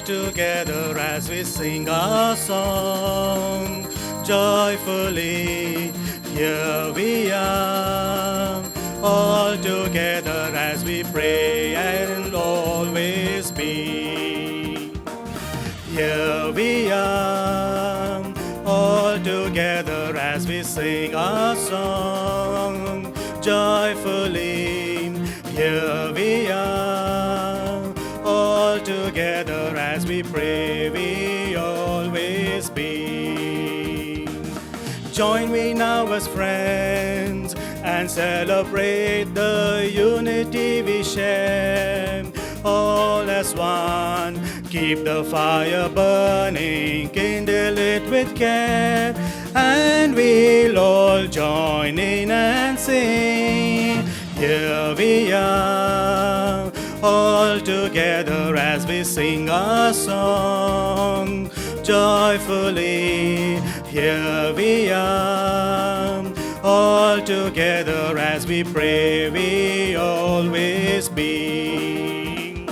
together as we sing our song. Joyfully, here we are, all together as we pray and always be. Here we are, all together as we sing our song. Joyfully, here we are, all together as we pray, we always be. Join me now as friends and celebrate the unity we share. All as one, keep the fire burning, kindle it with care, and we'll all join in and sing. Here we are, all together as we sing our song. Joyfully, here we are, all together as we pray, we always be.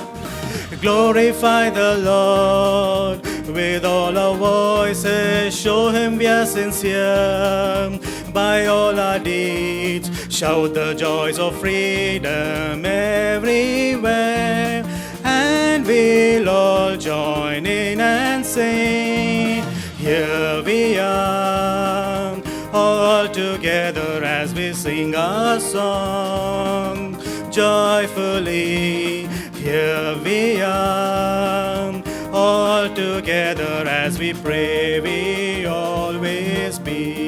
Glorify the Lord with all our voices, show Him we are sincere. By all our deeds, shout the joys of freedom everywhere, and we'll all join in and sing. Here we are, all together as we sing our song. Joyfully, here we are, all together as we pray, we always be.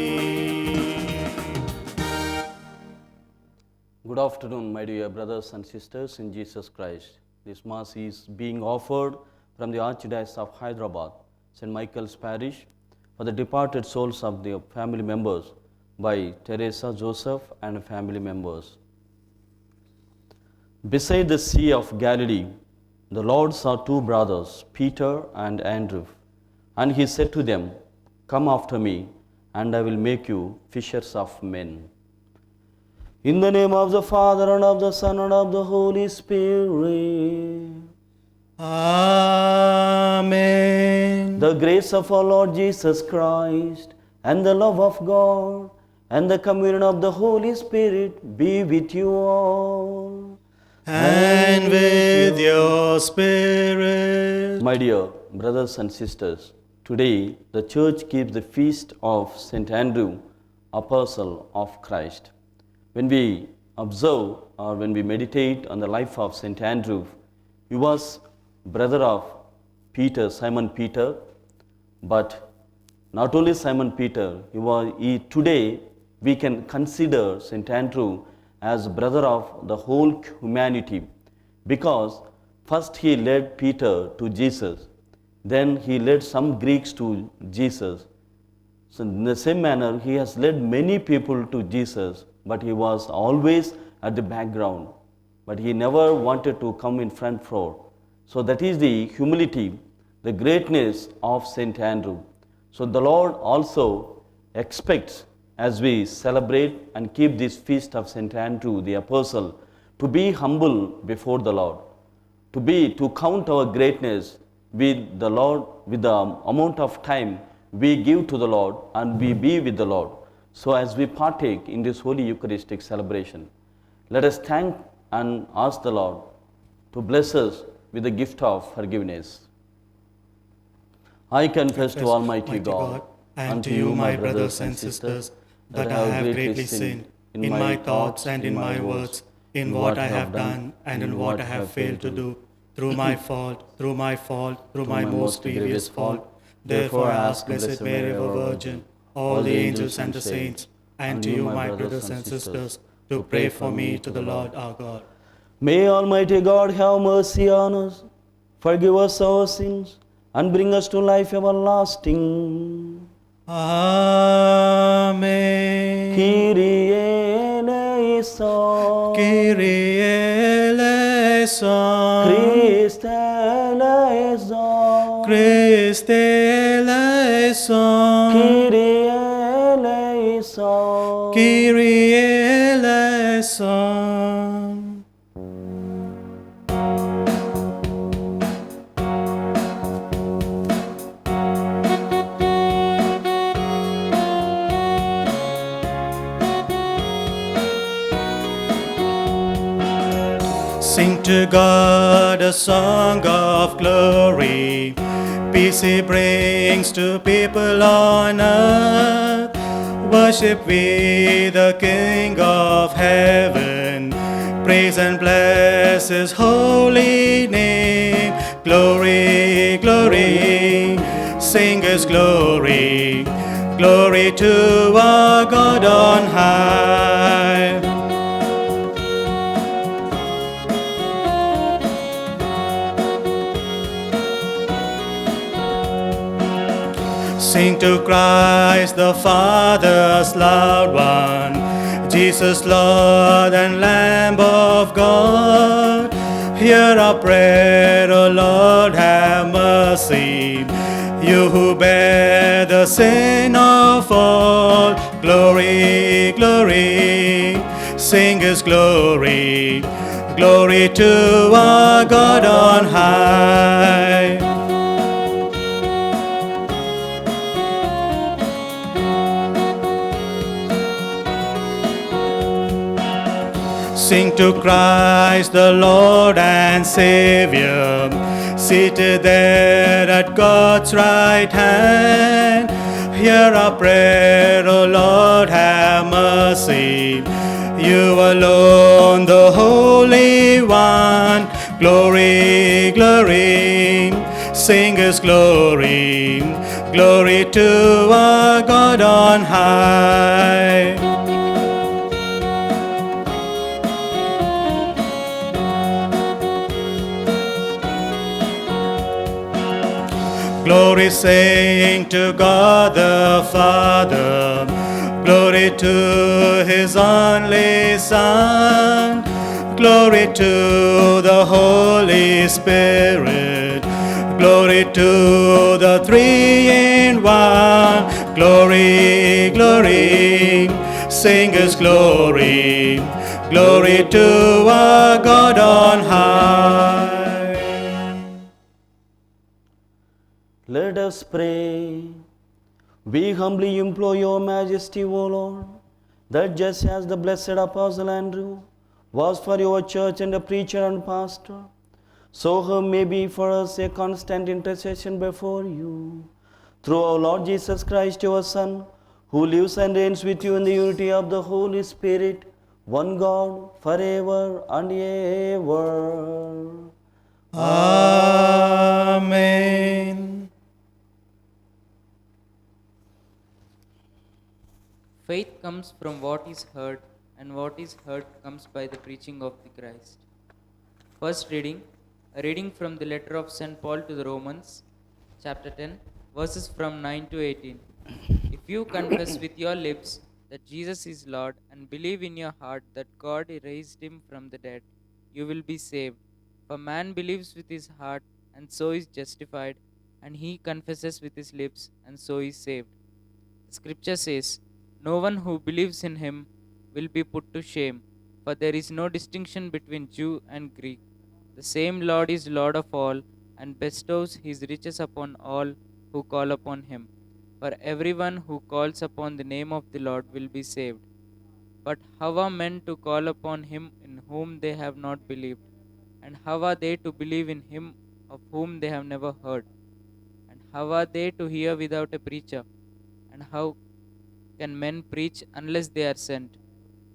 Good afternoon, my dear brothers and sisters in Jesus Christ. This Mass is being offered from the Archdiocese of Hyderabad, St. Michael's Parish, for the departed souls of the family members by Teresa Joseph and family members. Beside the Sea of Galilee, the Lord saw two brothers, Peter and Andrew, and He said to them, "Come after me, and I will make you fishers of men." In the name of the Father, and of the Son, and of the Holy Spirit. Amen. The grace of our Lord Jesus Christ, and the love of God, and the communion of the Holy Spirit be with you all. And with your spirit. My dear brothers and sisters, today the Church keeps the feast of St. Andrew, Apostle of Christ. When we observe or when we meditate on the life of St. Andrew, he was brother of Peter, Simon Peter, but not only Simon Peter, today we can consider St. Andrew as brother of the whole humanity, because first he led Peter to Jesus, then he led some Greeks to Jesus. So in the same manner, he has led many people to Jesus, but he was always at the background. But he never wanted to come in front row. So that is the humility, the greatness of St. Andrew. So the Lord also expects, as we celebrate and keep this feast of St. Andrew the Apostle, to be humble before the Lord, to count our greatness with the Lord, with the amount of time we give to the Lord and we be with the Lord. So as we partake in this Holy Eucharistic celebration, let us thank and ask the Lord to bless us with the gift of forgiveness. I confess to Almighty God and to you, my brothers and sisters, that I have greatly sinned in my thoughts and in my words, in what I have done and in what I have failed to do, through my fault, through my most grievous fault. Therefore I ask Blessed Mary, our Virgin, all the angels and the saints, and to you, my brothers and sisters, to pray for me to the Lord our God. May Almighty God have mercy on us, forgive us our sins, and bring us to life everlasting. Amen. Kyrie eleison. Kyrie eleison. Christe eleison. Christe eleison. Kyrie eleison. Kyrie eleison. Sing to God a song of glory. Peace He brings to people on earth. Worship we the King of heaven. Praise and bless His holy name. Glory, glory, sing His glory. Glory to our God on high. Sing to Christ the Father's loved one, Jesus Lord and Lamb of God. Hear our prayer, O Lord, have mercy. You who bear the sin of all, glory, glory, sing His glory. Glory to our God on high. Sing to Christ the Lord and Savior, seated there at God's right hand. Hear our prayer, O Lord, have mercy. You alone, the Holy One, glory, glory, sing His glory. Glory to our God on high. Glory sing to God the Father, glory to His only Son, glory to the Holy Spirit, glory to the Three-in-One, glory, glory, sing His glory, glory to our God on high. Let us pray. We humbly implore your majesty, O Lord, that just as the blessed Apostle Andrew was for your church and a preacher and pastor, so he may be for us a constant intercession before you. Through our Lord Jesus Christ, your Son, who lives and reigns with you in the unity of the Holy Spirit, one God, forever and ever. Amen. Faith comes from what is heard, and what is heard comes by the preaching of the Christ. First reading, a reading from the letter of St. Paul to the Romans, chapter 10, verses from 9 to 18. If you confess with your lips that Jesus is Lord and believe in your heart that God raised him from the dead, you will be saved. For man believes with his heart and so is justified, and he confesses with his lips and so is saved. The scripture says, no one who believes in him will be put to shame, for there is no distinction between Jew and Greek. The same Lord is Lord of all, and bestows his riches upon all who call upon him. For everyone who calls upon the name of the Lord will be saved. But how are men to call upon him in whom they have not believed? And how are they to believe in him of whom they have never heard? And how are they to hear without a preacher? And how can men preach unless they are sent?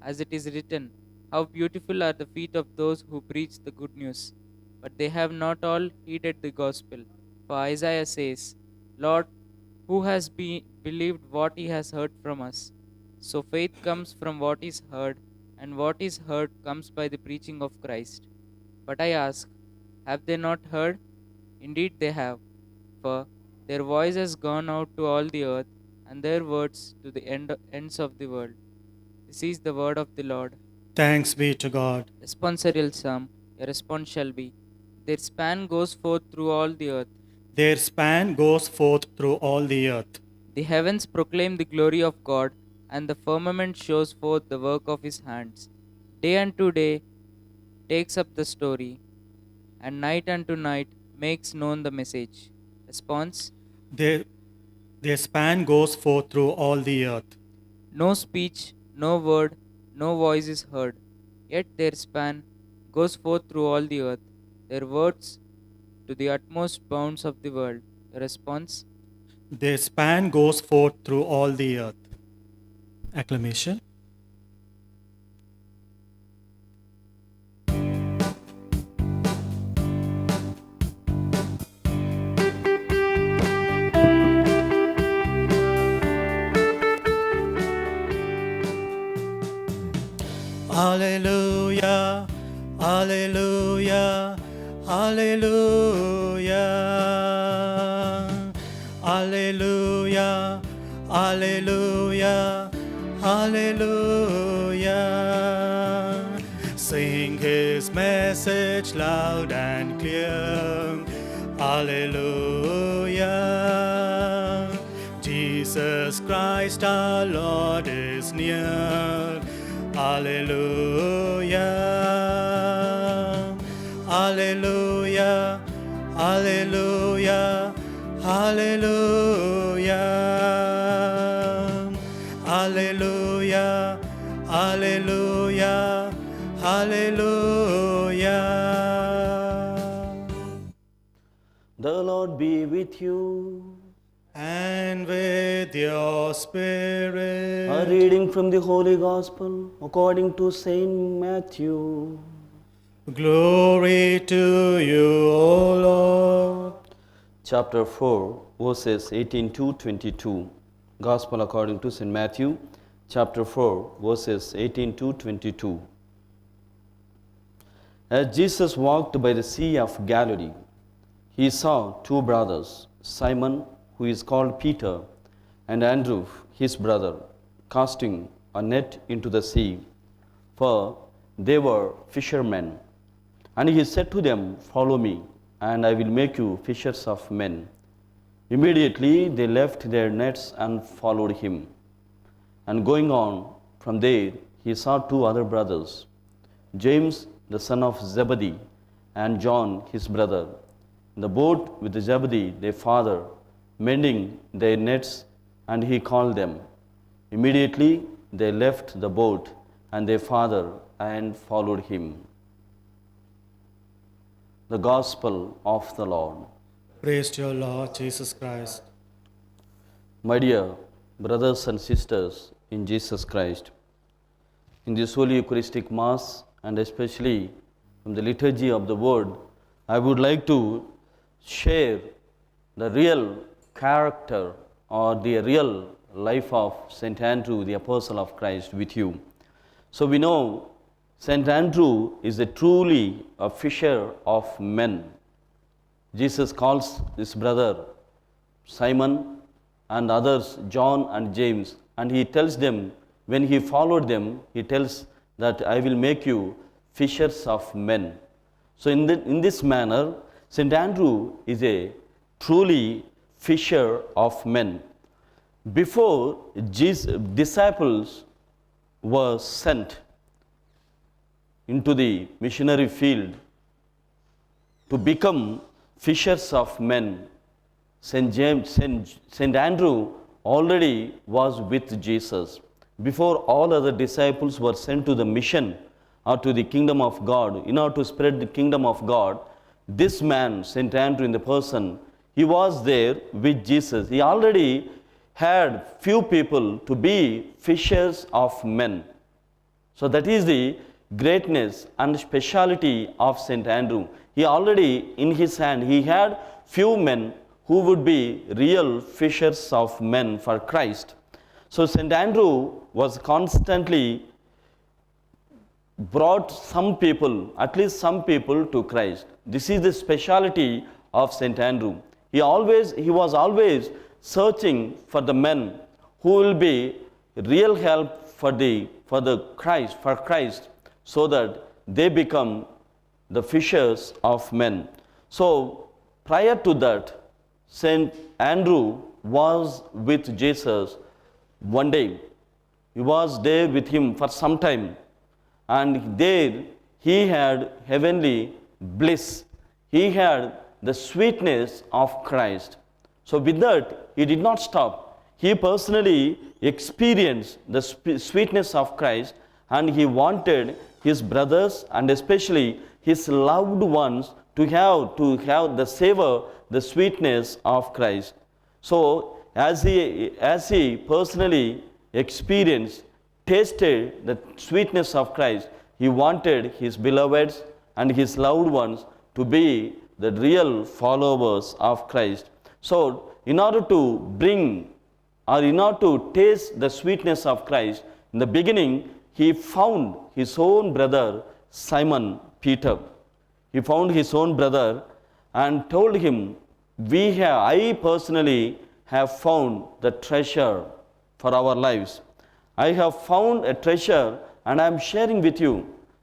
As it is written, how beautiful are the feet of those who preach the good news. But they have not all heeded the gospel. For Isaiah says, Lord, who has believed what he has heard from us? So faith comes from what is heard, and what is heard comes by the preaching of Christ. But I ask, have they not heard? Indeed they have. For their voice has gone out to all the earth, and their words to the ends of the world. This is the word of the Lord. Thanks be to God. Responsorial Psalm, a response shall be, their span goes forth through all the earth. Their span goes forth through all the earth. The heavens proclaim the glory of God, and the firmament shows forth the work of his hands. Day unto day takes up the story, and night unto night makes known the message. Response, Their span goes forth through all the earth. no speech, no word, no voice is heard, yet their span goes forth through all the earth, their words to the utmost bounds of the world. The response: Their span goes forth through all the earth. Acclamation. Alleluia, Alleluia, Alleluia, Alleluia, Alleluia, Alleluia. Sing His message loud and clear. Alleluia. Jesus Christ our Lord is near. Alleluia. Alleluia. Alleluia. Alleluia. Alleluia. Alleluia. Alleluia. The Lord be with you. And with your spirit. A reading from the Holy Gospel according to Saint Matthew. Glory to you, O Lord. Chapter 4, verses 18 to 22. Gospel according to Saint Matthew, chapter 4, verses 18 to 22. As Jesus walked by the Sea of Galilee, he saw two brothers, Simon, who is called Peter, and Andrew, his brother, casting a net into the sea, for they were fishermen. And he said to them, "Follow me, and I will make you fishers of men." Immediately they left their nets and followed him. And going on from there, he saw two other brothers, James, the son of Zebedee, and John, his brother, in the boat with Zebedee, their father, mending their nets, and he called them. Immediately they left the boat and their father and followed him. The Gospel of the Lord. Praise to your Lord Jesus Christ. My dear brothers and sisters in Jesus Christ, in this Holy Eucharistic Mass, and especially from the liturgy of the Word, I would like to share the real character or the real life of St. Andrew, the Apostle of Christ, with you. So we know St. Andrew is truly a fisher of men. Jesus calls his brother Simon and others John and James, and he tells them, when he followed them, he tells that I will make you fishers of men. So in this manner, St. Andrew is a truly fisher of men. Before Jesus' disciples were sent into the missionary field to become fishers of men, St. Andrew already was with Jesus. Before all other disciples were sent to the mission or to the kingdom of God, in order to spread the kingdom of God, this man, St. Andrew in the person, he was there with Jesus. He already had few people to be fishers of men. So that is the greatness and speciality of St. Andrew. He already in his hand, he had few men who would be real fishers of men for Christ. So St. Andrew was constantly brought some people, at least some people, to Christ. This is the speciality of St. Andrew. He was always searching for the men who will be real help for Christ, so that they become the fishers of men. So prior to that, St. Andrew was with Jesus one day. He was there with him for some time, and there he had heavenly bliss. He had the sweetness of Christ. So with that, he did not stop. He personally experienced the sweetness of Christ, and he wanted his brothers and especially his loved ones to have the savor the sweetness of Christ. So as he personally experienced, tasted the sweetness of Christ, he wanted his beloveds and his loved ones to be the real followers of Christ. So in order to bring or in order to taste the sweetness of Christ, in the beginning he found his own brother Simon Peter. He found his own brother and told him, I personally have found the treasure for our lives. I have found a treasure and I am sharing with you.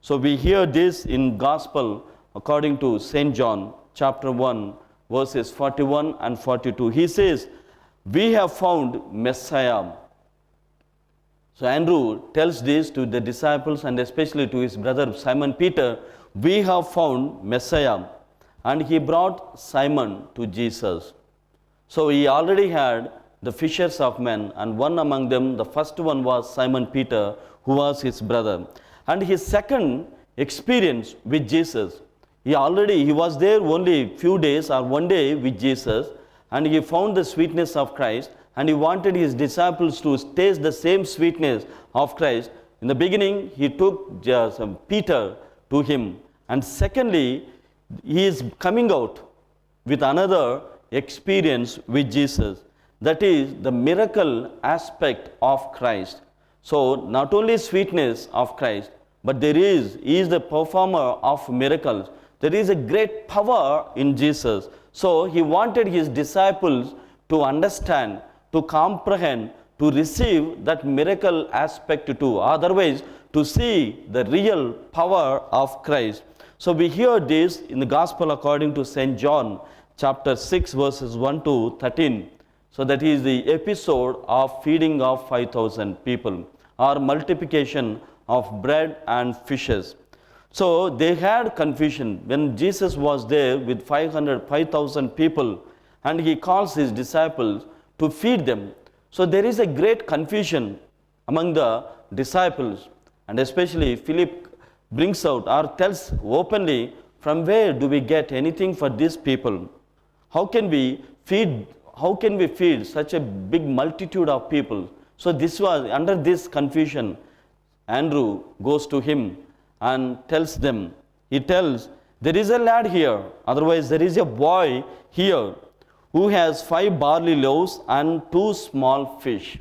So we hear this in Gospel according to St. John chapter 1 verses 41 and 42. He says, we have found Messiah. So Andrew tells this to the disciples and especially to his brother Simon Peter, we have found Messiah. And he brought Simon to Jesus. So he already had the fishers of men, and one among them, the first one was Simon Peter, who was his brother. And his second experience with Jesus, he was there only few days or one day with Jesus, and he found the sweetness of Christ, and he wanted his disciples to taste the same sweetness of Christ. In the beginning, he took Peter to him, and secondly, he is coming out with another experience with Jesus. That is the miracle aspect of Christ. So not only sweetness of Christ, but he is the performer of miracles. There is a great power in Jesus. So he wanted his disciples to understand, to comprehend, to receive that miracle aspect too. Otherwise, to see the real power of Christ. So we hear this in the Gospel according to St. John chapter 6 verses 1 to 13. So that is the episode of feeding of 5,000 people or multiplication of bread and fishes. So they had confusion when Jesus was there with 5,000 people and he calls his disciples to feed them. So there is a great confusion among the disciples, and especially Philip brings out or tells openly, from where do we get anything for these people? How can we feed such a big multitude of people? So this was under this confusion. Andrew goes to him and tells them, he tells, there is a lad here, otherwise there is a boy here who has 5 barley loaves and 2 small fish.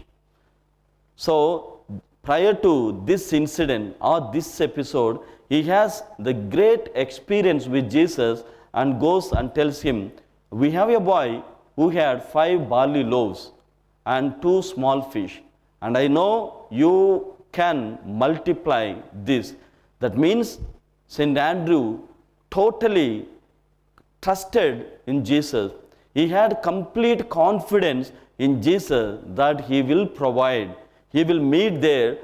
So prior to this incident or this episode, he has the great experience with Jesus and goes and tells him, we have a boy who had 5 barley loaves and 2 small fish, and I know you can multiply this. That means St. Andrew totally trusted in Jesus. He had complete confidence in Jesus that he will provide. He will meet their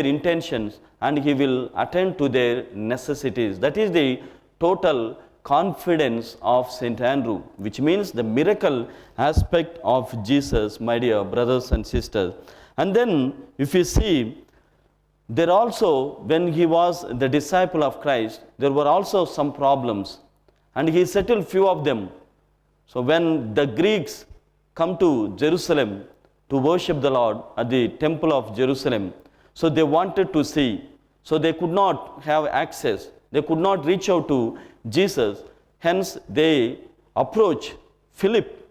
intentions and he will attend to their necessities. That is the total confidence of St. Andrew, which means the miracle aspect of Jesus, my dear brothers and sisters. And then if you see, there also, when he was the disciple of Christ, there were also some problems and he settled few of them. So when the Greeks come to Jerusalem to worship the Lord at the temple of Jerusalem, so they wanted to see, so they could not have access, they could not reach out to Jesus. Hence they approach Philip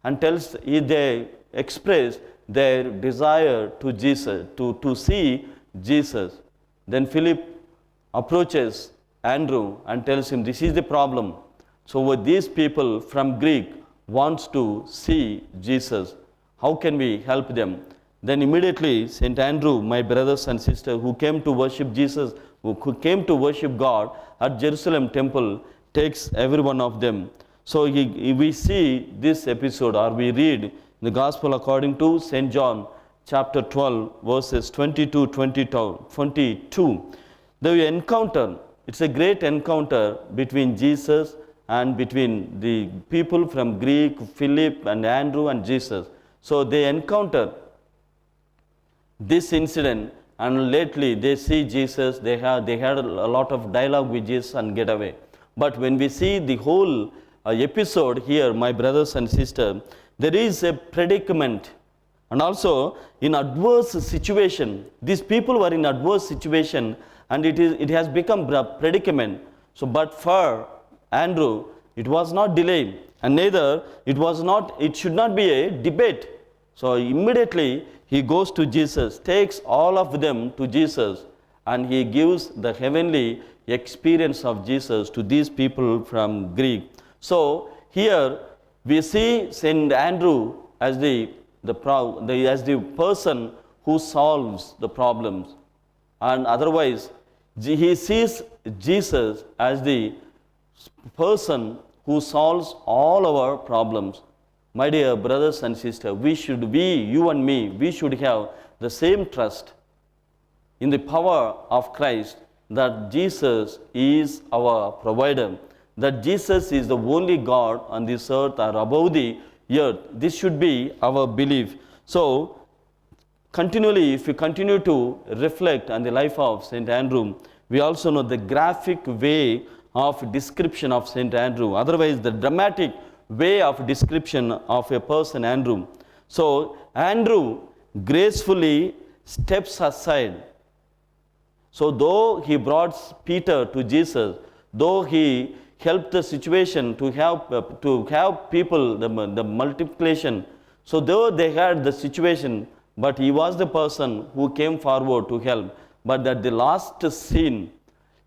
and they express their desire to Jesus, to see Jesus. Then Philip approaches Andrew and tells him, this is the problem. So these people from Greek wants to see Jesus. How can we help them? Then immediately St. Andrew, my brothers and sisters, who came to worship Jesus, who came to worship God at Jerusalem temple, takes every one of them. So we see this episode, or we read in the Gospel according to St. John chapter 12 verses 22. The encounter, it's a great encounter between Jesus and between the people from Greek, Philip and Andrew and Jesus. So they encounter this incident and lately they see Jesus, they had a lot of dialogue with Jesus and get away. But when we see the whole episode here, my brothers and sisters, there is a predicament. And also in adverse situation, these people were in adverse situation, and it has become a predicament. So but for Andrew, it was not delay, and neither it should not be a debate. So immediately he goes to Jesus, takes all of them to Jesus, and he gives the heavenly experience of Jesus to these people from Greek. So here we see Saint Andrew as the person who solves the problems, and otherwise he sees Jesus as the person who solves all our problems. My dear brothers and sisters, you and me, we should have the same trust in the power of Christ, that Jesus is our provider, that Jesus is the only God on this earth or above the earth. This should be our belief. So, continually, if we continue to reflect on the life of St. Andrew, we also know the graphic way of description of St. Andrew, otherwise the dramatic way of description of a person, Andrew. So, Andrew gracefully steps aside. So, though he brought Peter to Jesus, though he helped the situation to have people, the multiplication, so though they had the situation, but he was the person who came forward to help. But at the last scene,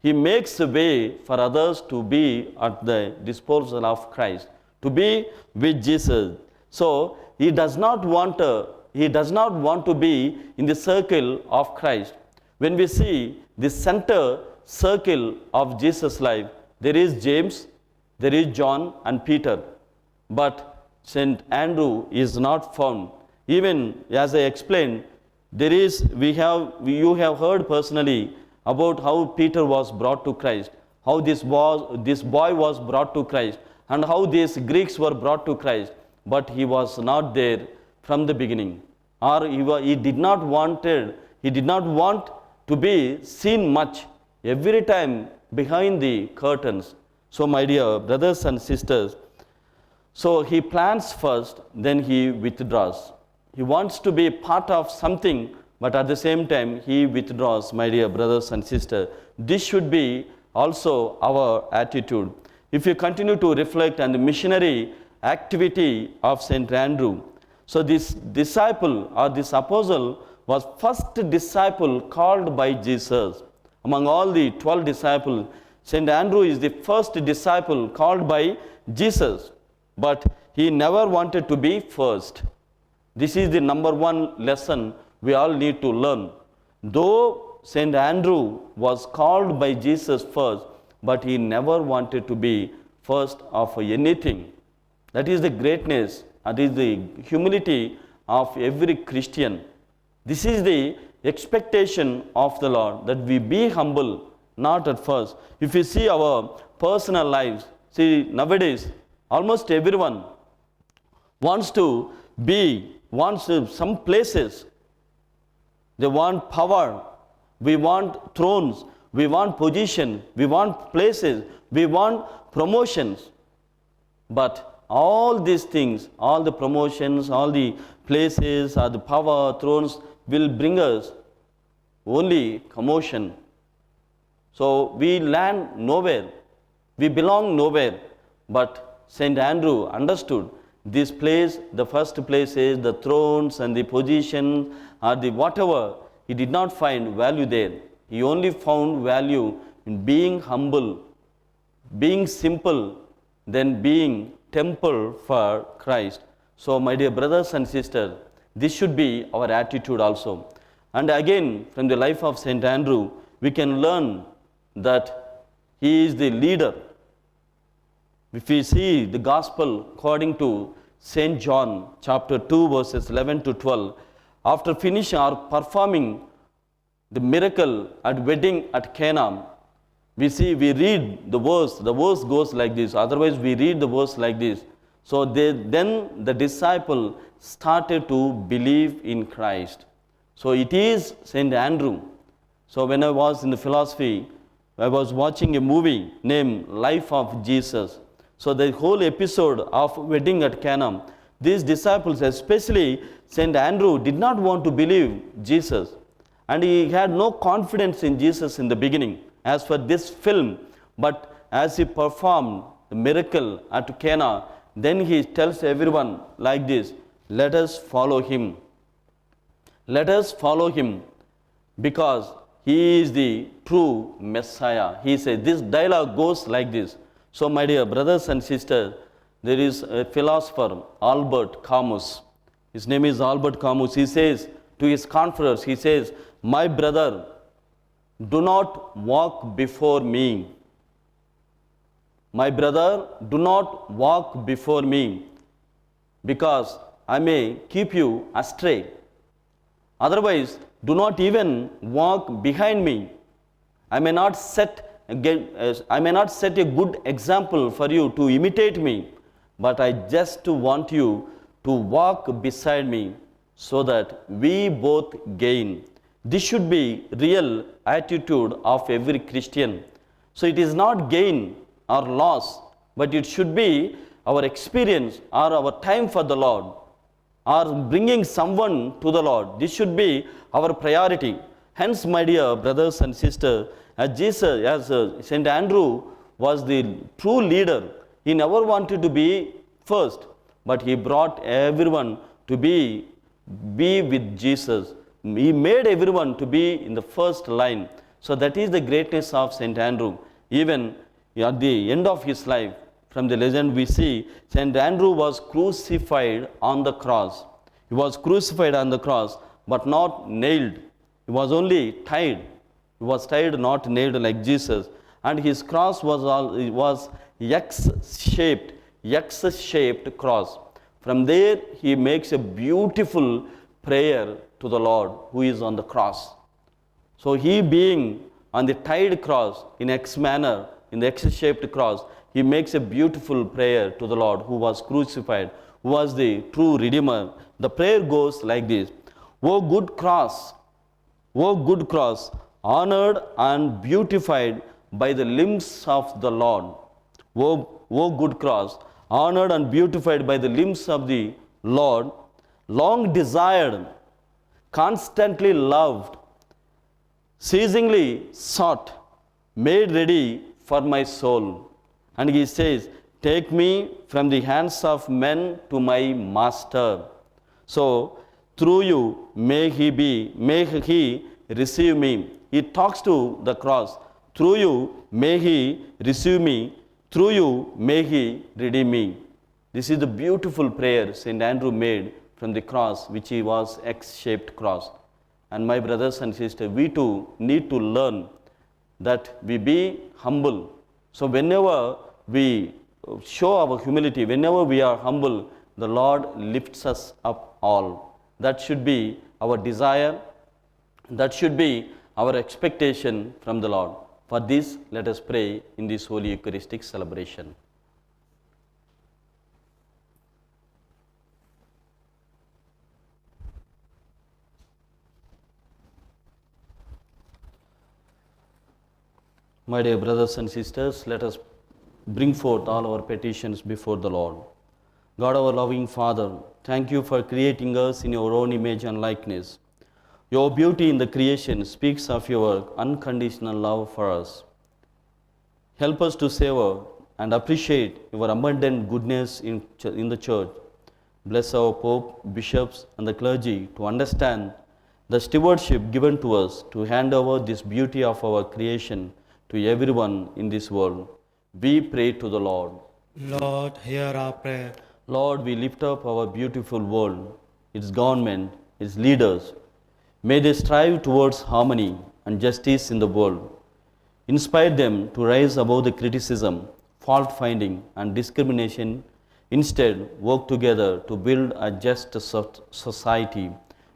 he makes a way for others to be at the disposal of Christ, to be with Jesus. So he does not want to be in the circle of Christ. When we see the center circle of Jesus' life, there is James, there is John and Peter. But St. Andrew is not found. Even as I explained, you have heard personally about how Peter was brought to Christ, how this boy was brought to Christ, and how these Greeks were brought to Christ. But he was not there from the beginning, or he did not want to be seen much, every time behind the curtains. So my dear brothers and sisters, so he plans first, then he withdraws. He wants to be part of something, but at the same time he withdraws, my dear brothers and sisters. This should be also our attitude. If you continue to reflect on the missionary activity of St. Andrew, so this disciple or this apostle was first disciple called by Jesus. Among all the 12 disciples, St. Andrew is the first disciple called by Jesus, but he never wanted to be first. This is the number one lesson we all need to learn. Though St. Andrew was called by Jesus first, but he never wanted to be first of anything. That is the greatness, that is the humility of every Christian. This is the expectation of the Lord, that we be humble, not at first. If you see our personal lives, see nowadays almost everyone wants some places. They want power, we want thrones, we want position, we want places, we want promotions. But all these things, all the promotions, all the places, or the power, thrones will bring us only commotion. So we land nowhere, we belong nowhere. But St. Andrew understood this place, the first place is the thrones and the position or the whatever. He did not find value there. He only found value in being humble, being simple, then being temple for Christ. So my dear brothers and sisters, this should be our attitude also. And again, from the life of St. Andrew, we can learn that he is the leader. If we see the gospel according to St. John chapter 2 verses 11 to 12, after finishing or performing the miracle at wedding at Cana, we read the verse goes like this, otherwise we read the verse like this. So then the disciple started to believe in Christ. So it is Saint Andrew. So when I was in the philosophy, I was watching a movie named Life of Jesus. So the whole episode of wedding at Cana, these disciples, especially Saint Andrew, did not want to believe Jesus. And he had no confidence in Jesus in the beginning, as for this film. But as he performed the miracle at Cana, then he tells everyone like this, let us follow him. Let us follow him because he is the true Messiah. He says, this dialogue goes like this. So my dear brothers and sisters, there is a philosopher, Albert Camus. His name is Albert Camus. He says to his confreres, he says, my brother, do not walk before me. My brother, do not walk before me, because I may keep you astray. Otherwise, do not even walk behind me. I may not set a good example for you to imitate me, but I just want you to walk beside me so that we both gain. This should be real attitude of every Christian. So it is not gain or loss, but it should be our experience or our time for the Lord, or bringing someone to the Lord. This should be our priority. Hence, my dear brothers and sisters, as Saint Andrew was the true leader, he never wanted to be first, but he brought everyone to be with Jesus. He made everyone to be in the first line. So that is the greatness of Saint Andrew. Even at the end of his life, from the legend we see, Saint Andrew was crucified on the cross. He was crucified on the cross, but not nailed. He was only tied. He was tied, not nailed like Jesus. And his cross was X-shaped cross. From there, he makes a beautiful prayer to the Lord who is on the cross. So he being on the tied cross in X manner, in the X-shaped cross, he makes a beautiful prayer to the Lord who was crucified, who was the true Redeemer. The prayer goes like this: O good cross, honored and beautified by the limbs of the Lord. O good cross, honored and beautified by the limbs of the Lord, long desired, constantly loved, ceasingly sought, made ready for my soul. And he says, take me from the hands of men to my master. So through you may he receive me. He talks to the cross. Through you may he receive me. Through you may he redeem me. This is the beautiful prayer Saint Andrew made from the cross, which he was X-shaped cross. And my brothers and sisters, we too need to learn that we be humble. So whenever we show our humility, whenever we are humble, the Lord lifts us up all. That should be our desire. That should be our expectation from the Lord. For this, let us pray in this Holy Eucharistic celebration. My dear brothers and sisters, let us bring forth all our petitions before the Lord. God, our loving Father, thank you for creating us in your own image and likeness. Your beauty in the creation speaks of your unconditional love for us. Help us to savor and appreciate your abundant goodness in the church. Bless our Pope, bishops, and the clergy to understand the stewardship given to us to hand over this beauty of our creation to everyone in this world. We pray to the Lord. Lord, hear our prayer. Lord, we lift up our beautiful world, its government, its leaders. May they strive towards harmony and justice in the world. Inspire them to rise above the criticism, fault-finding, and discrimination. Instead, work together to build a just society.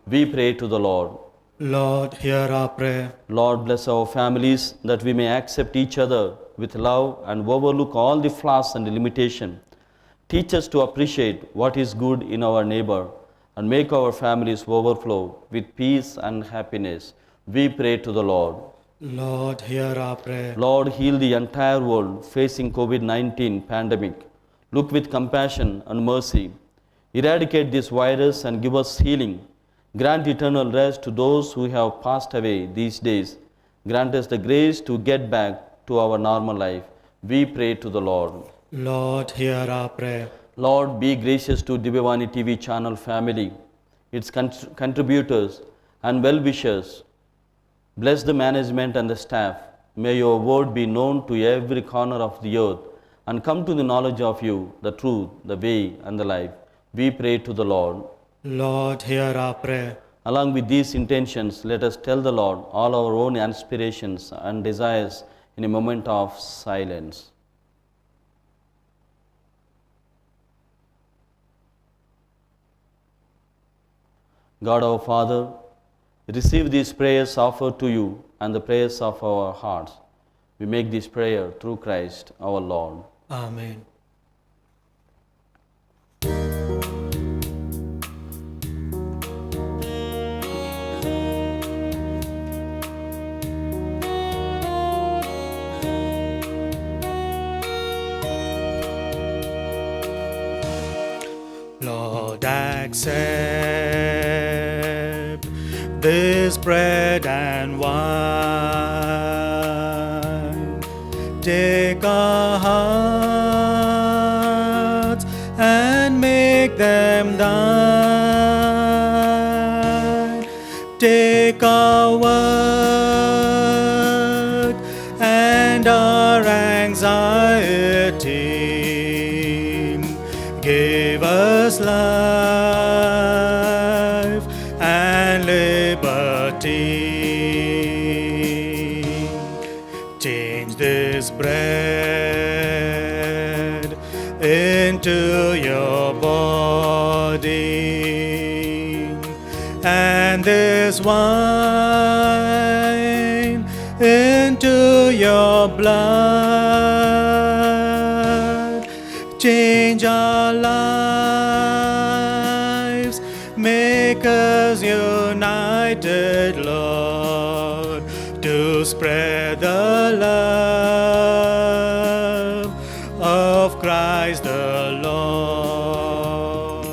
We pray to the Lord. Lord, hear our prayer. Lord, bless our families that we may accept each other with love and overlook all the flaws and the limitation. Teach us to appreciate what is good in our neighbor and make our families overflow with peace and happiness. We pray to the Lord. Lord, hear our prayer. Lord, heal the entire world facing COVID-19 pandemic. Look with compassion and mercy. Eradicate this virus and give us healing. Grant eternal rest to those who have passed away these days. Grant us the grace to get back to our normal life. We pray to the Lord. Lord, hear our prayer. Lord, be gracious to Divyavani TV channel family, its contributors and well-wishers. Bless the management and the staff. May your word be known to every corner of the earth and come to the knowledge of you, the truth, the way, and the life. We pray to the Lord. Lord, hear our prayer. Along with these intentions, let us tell the Lord all our own aspirations and desires in a moment of silence. God our Father, receive these prayers offered to you and the prayers of our hearts. We make this prayer through Christ our Lord. Amen. Lord, accept this bread and wine. Take our hearts and make them thine. Take our work and our anxiety. Give us life and liberty. Change this bread into your body and this wine into your blood. Change our lives, make us united, Lord, to spread the love of Christ the Lord.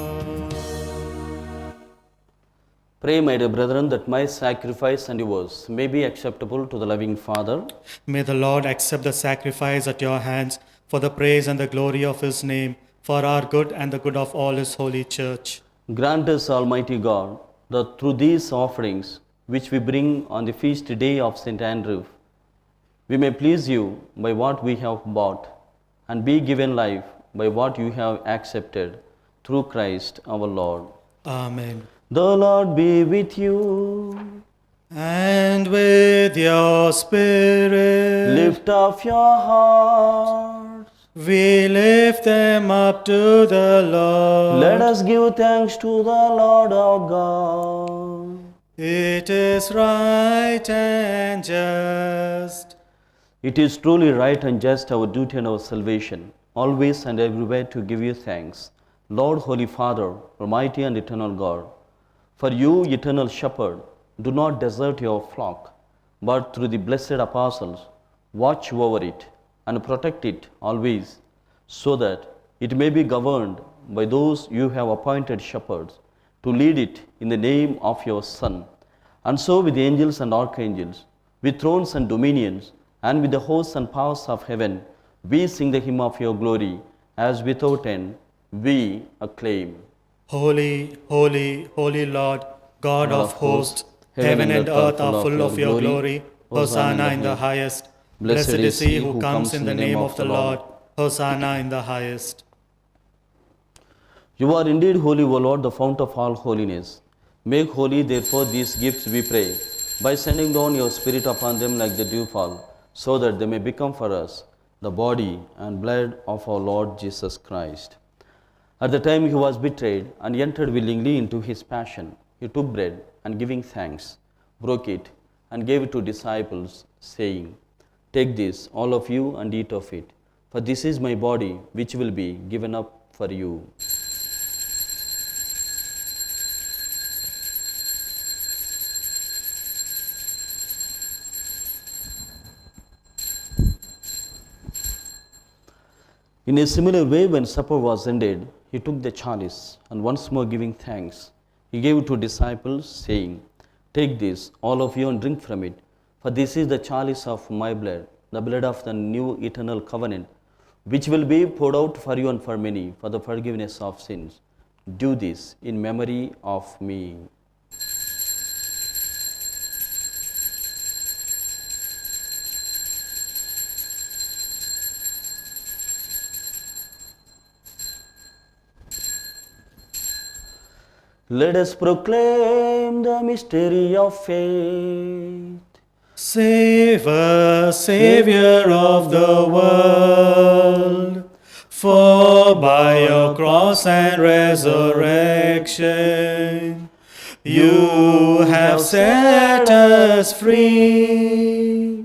Pray, my dear brethren, that my sacrifice and yours may be acceptable to the loving Father. May the Lord accept the sacrifice at your hands for the praise and the glory of his name, for our good and the good of all his holy church. Grant us, Almighty God, that through these offerings which we bring on the feast day of St. Andrew, we may please you by what we have bought and be given life by what you have accepted through Christ our Lord. Amen. The Lord be with you. And with your spirit, Lift up your hearts. we lift them up to the Lord. Let us give thanks to the Lord our God. It is right and just. It is truly right and just, our duty and our salvation, always and everywhere to give you thanks, Lord, Holy Father, Almighty and eternal God. For you, eternal shepherd, do not desert your flock, but through the blessed apostles, watch over it and protect it always, so that it may be governed by those you have appointed shepherds to lead it in the name of your Son. And so with the angels and archangels, with thrones and dominions, and with the hosts and powers of heaven, we sing the hymn of your glory, as without end we acclaim. Holy, holy, holy Lord, God of hosts, heaven and earth are full of your glory. Hosanna in the highest. Blessed is he who comes in the name of the Lord. Hosanna in the highest. You are indeed holy, O Lord, the fount of all holiness. Make holy, therefore, these gifts, we pray, by sending down your Spirit upon them like the dewfall, so that they may become for us the body and blood of our Lord Jesus Christ. At the time he was betrayed and entered willingly into his passion, he took bread and giving thanks, broke it and gave it to disciples, saying, Take this, all of you, and eat of it, for this is my body which will be given up for you. In a similar way, when supper was ended, he took the chalice, and once more giving thanks, he gave it to disciples, saying, "Take this, all of you, and drink from it, for this is the chalice of my blood, the blood of the new eternal covenant, which will be poured out for you and for many for the forgiveness of sins. Do this in memory of me." Let us proclaim the mystery of faith. Save us, Savior of the world, for by your cross and resurrection, you have set us free.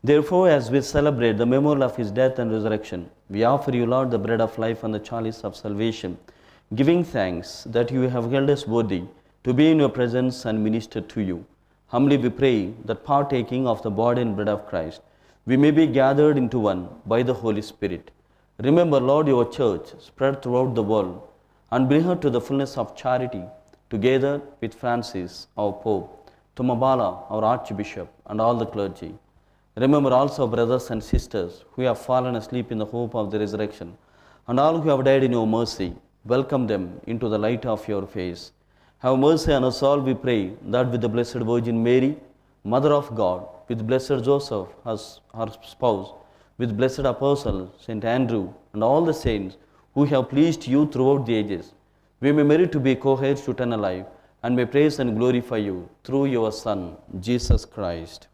Therefore, as we celebrate the memorial of his death and resurrection, we offer you, Lord, the bread of life and the chalice of salvation, giving thanks that you have held us worthy to be in your presence and minister to you. Humbly we pray that partaking of the body and blood of Christ, we may be gathered into one by the Holy Spirit. Remember, Lord, your church spread throughout the world, and bring her to the fullness of charity, together with Francis, our Pope, Tumabala, our Archbishop, and all the clergy. Remember also our brothers and sisters who have fallen asleep in the hope of the resurrection, and all who have died in your mercy. Welcome them into the light of your face. Have mercy on us all, we pray, that with the Blessed Virgin Mary, Mother of God, with Blessed Joseph, her spouse, with Blessed Apostle St. Andrew, and all the saints who have pleased you throughout the ages, we may merit to be co-heirs to eternal life, and may praise and glorify you through your Son, Jesus Christ.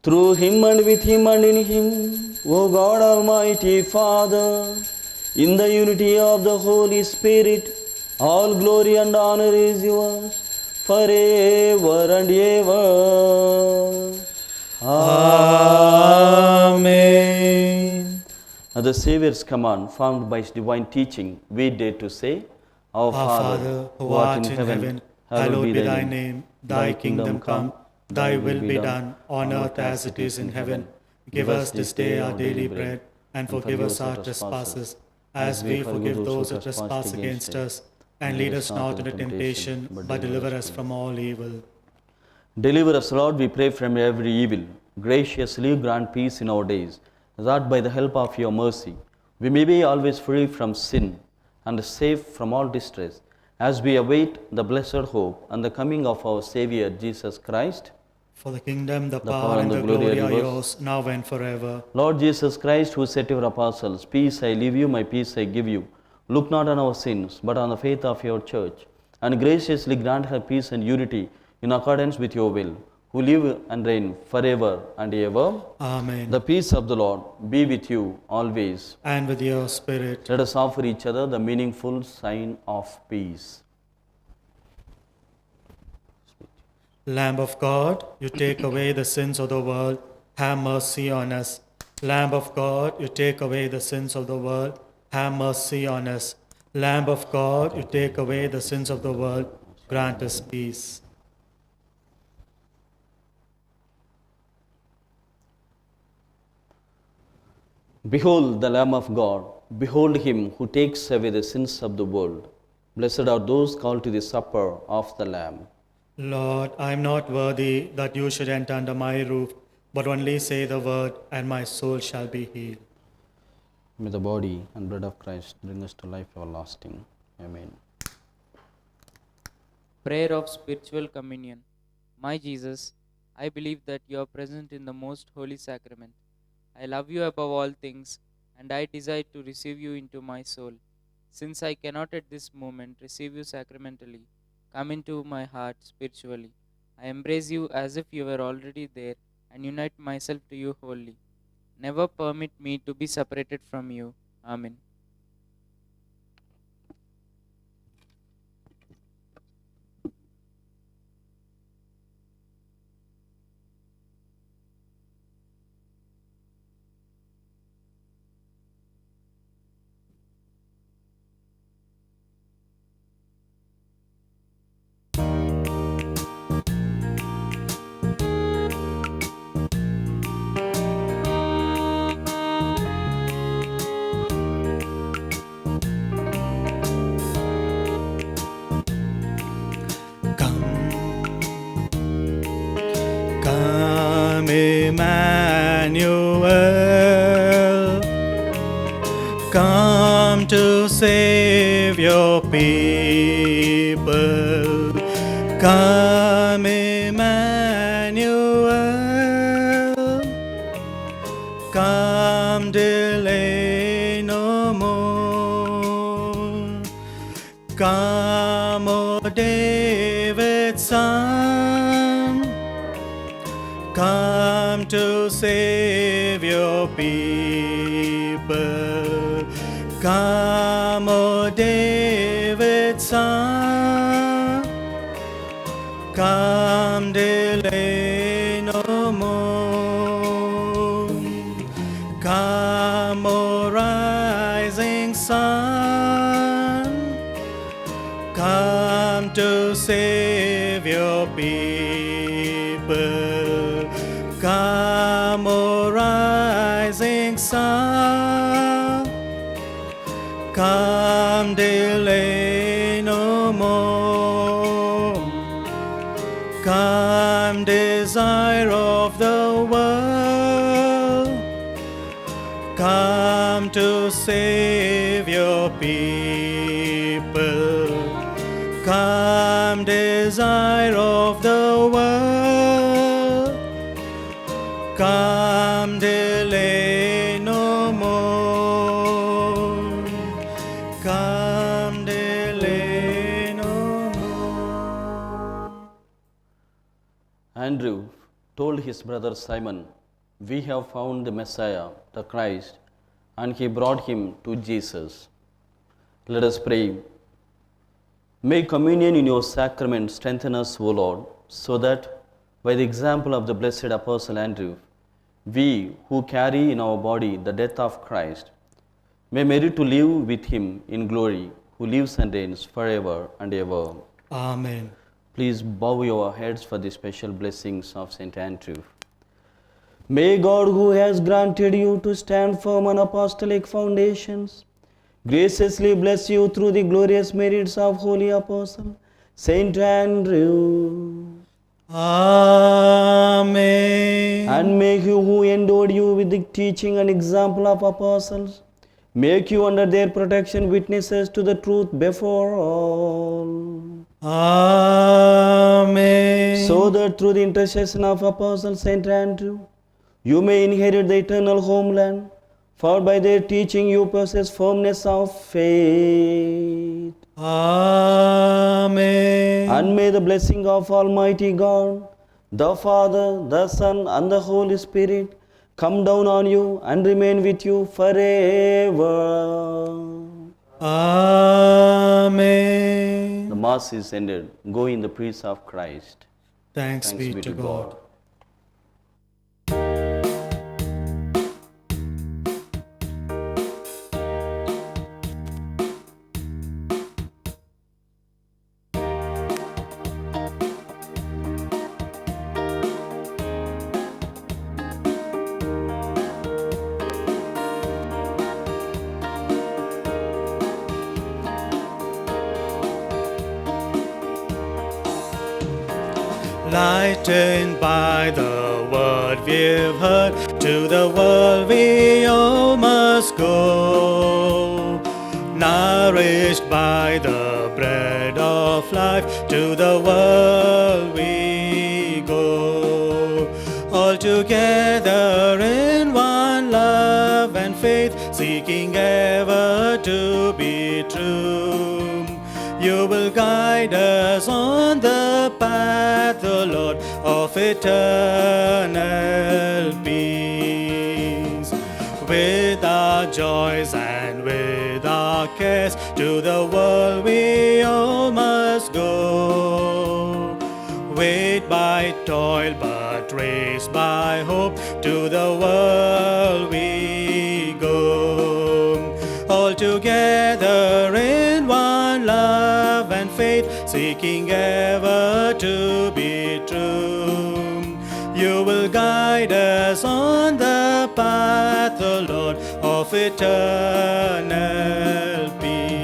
Through him and with him and in him, O God Almighty Father, in the unity of the Holy Spirit, all glory and honor is yours forever and ever. Amen. At the Saviour's command, formed by his divine teaching, we dare to say, Our Father, who art in heaven, hallowed be thy name. Thy kingdom come, thy will be done, on earth as it is in heaven. Give us this day our daily bread, and forgive us our trespasses, as we forgive those who trespass against us. And lead us not into temptation, but deliver us from all evil. Deliver us, Lord, we pray, from every evil. Graciously grant peace in our days, that by the help of your mercy, we may be always free from sin and safe from all distress, as we await the blessed hope and the coming of our Savior, Jesus Christ. For the kingdom, the power, and the glory are yours, now and forever. Lord Jesus Christ, who said to your apostles, "Peace I leave you, my peace I give you," look not on our sins, but on the faith of your church, and graciously grant her peace and unity in accordance with your will, who live and reign forever and ever. Amen. The peace of the Lord be with you always. And with your spirit. Let us offer each other the meaningful sign of peace. Lamb of God, you take away the sins of the world, have mercy on us. Lamb of God, you take away the sins of the world, have mercy on us. Lamb of God, you take away the sins of the world, grant us peace. Behold the Lamb of God, behold him who takes away the sins of the world. Blessed are those called to the supper of the Lamb. Lord, I am not worthy that you should enter under my roof, but only say the word, and my soul shall be healed. May the body and blood of Christ bring us to life everlasting. Amen. Prayer of Spiritual Communion. My Jesus, I believe that you are present in the most holy sacrament. I love you above all things, and I desire to receive you into my soul. Since I cannot at this moment receive you sacramentally, come into my heart spiritually. I embrace you as if you were already there and unite myself to you wholly. Never permit me to be separated from you. Amen. Emmanuel, come to save your people. Come, Emmanuel, come, delay no more. Come, O David's son, come to save your people. Come, O David's son, come, delay no more. Come, O rising sun, come to save your people. Come, O rising sun, come, delay no more. Come, desire of the world, come to save your people. Come, desire of the world, come, delay no more. Come, delay no more. Andrew told his brother Simon, "We have found the Messiah, the Christ," and he brought him to Jesus. Let us pray. May communion in your sacrament strengthen us, O Lord, so that by the example of the blessed Apostle Andrew, we who carry in our body the death of Christ may merit to live with him in glory, who lives and reigns forever and ever. Amen. Please bow your heads for the special blessings of St. Andrew. May God, who has granted you to stand firm on apostolic foundations, graciously bless you through the glorious merits of Holy Apostle St. Andrew. Amen. And may He who endowed you with the teaching and example of apostles make you under their protection witnesses to the truth before all. Amen. So that through the intercession of Apostle St. Andrew, you may inherit the eternal homeland, for by their teaching you possess firmness of faith. Amen. And may the blessing of Almighty God, the Father, the Son, and the Holy Spirit come down on you and remain with you forever. Amen. The Mass is ended. Go in the peace of Christ. Thanks be to God. Lightened by the word we've heard, to the world we all must go. Nourished by the bread of life, to the world we go. All together in one love and faith, seeking ever to be true. You will guide us on the path, O Lord, of eternal peace. With our joys and with our cares, to the world we all must go. Weighed by toil but raised by hope, to the world we go. All together in one love and faith, seeking ever to be true. You will guide us on the path, O Lord, of eternal peace.